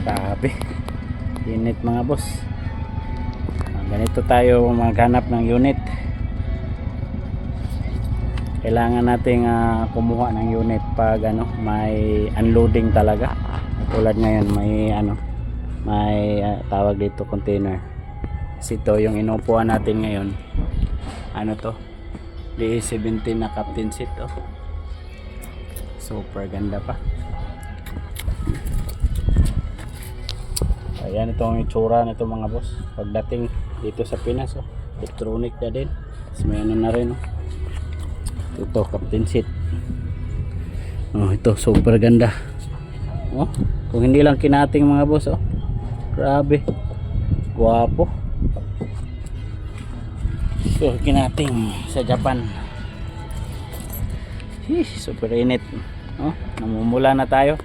Grabe, init mga boss. Ganito tayo maghanap ng unit. Kailangan nating kumuha ng unit pag may unloading talaga. Tulad ngayon may tawag dito container. Kasi ito yung inupuan natin ngayon. To? DA-17 na captain seat. Super ganda pa. Ayan itong itsura nito mga boss. Pagdating dito sa Pinas, electronic na din. Tapos may na rin. Ito captain seat. Ito super ganda. Kung hindi lang kinating mga boss, grabe. Guwapo. So kinating sa Japan. Super init. Namumula na tayo.